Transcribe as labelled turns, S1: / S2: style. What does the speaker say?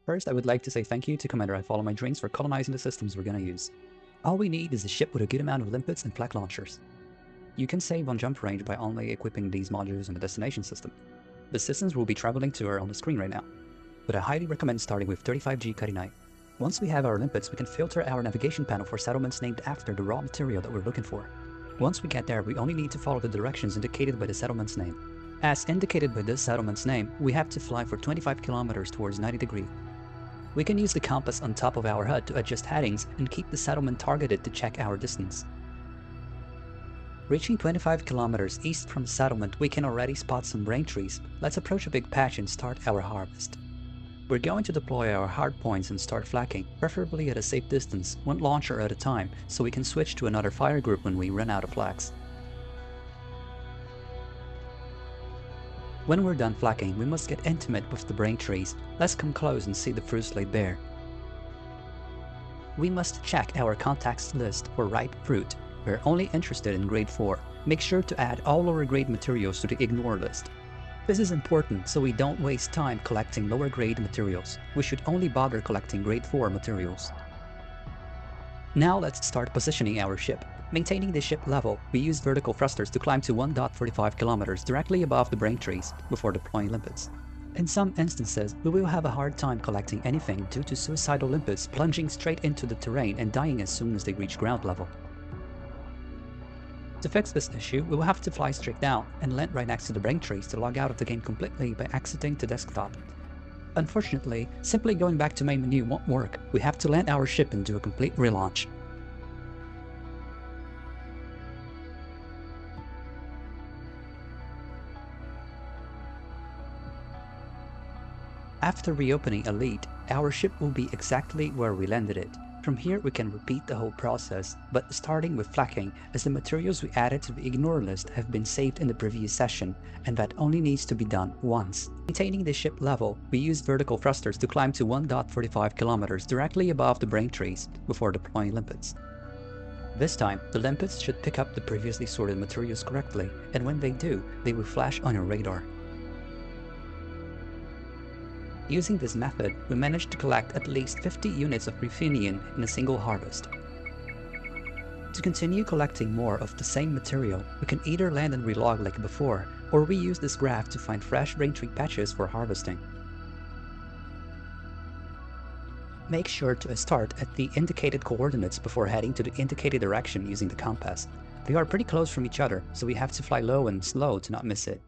S1: First, I would like to say thank you to Commander I Follow My Dreams for colonizing the systems we're gonna use. All we need is a ship with a good amount of limpets and flak launchers. You can save on jump range by only equipping these modules in the destination system. The systems we'll be traveling to are on the screen right now, but I highly recommend starting with 35G Cutting Night. Once we have our limpets, we can filter our navigation panel for settlements named after the raw material that we're looking for. Once we get there, we only need to follow the directions indicated by the settlement's name. As indicated by this settlement's name, we have to fly for 25 kilometers towards 90 degrees. We can use the compass on top of our HUD to adjust headings and keep the settlement targeted to check our distance. Reaching 25 kilometers east from the settlement, we can already spot some brain trees. Let's approach a big patch and start our harvest. We're going to deploy our hard points and start flakking, preferably at a safe distance, one launcher at a time, so we can switch to another fire group when we run out of flags. When we're done flakking, we must get intimate with the brain trees. Let's come close and see the fruits laid bare. We must check our contacts list for ripe fruit. We're only interested in grade 4. Make sure to add all lower grade materials to the ignore list. This is important so we don't waste time collecting lower grade materials. We should only bother collecting grade 4 materials. Now let's start positioning our ship. Maintaining the ship level, we use vertical thrusters to climb to 1.45 kilometers directly above the brain trees before deploying limpets. In some instances, we will have a hard time collecting anything due to suicidal limpets plunging straight into the terrain and dying as soon as they reach ground level. To fix this issue, we will have to fly straight down and land right next to the brain trees to log out of the game completely by exiting to desktop. Unfortunately, simply going back to main menu won't work. We have to land our ship and do a complete relaunch. After reopening Elite, our ship will be exactly where we landed it. From here we can repeat the whole process, but starting with flakking, as the materials we added to the ignore list have been saved in the previous session, and that only needs to be done once. Maintaining the ship level, we use vertical thrusters to climb to 1.45 kilometers directly above the brain trees before deploying limpets. This time, the limpets should pick up the previously sorted materials correctly, and when they do, they will flash on your radar. Using this method, we managed to collect at least 50 units of ruthenium in a single harvest. To continue collecting more of the same material, we can either land and relog like before, or we use this graph to find fresh brain tree patches for harvesting. Make sure to start at the indicated coordinates before heading to the indicated direction using the compass. They are pretty close from each other, so we have to fly low and slow to not miss it.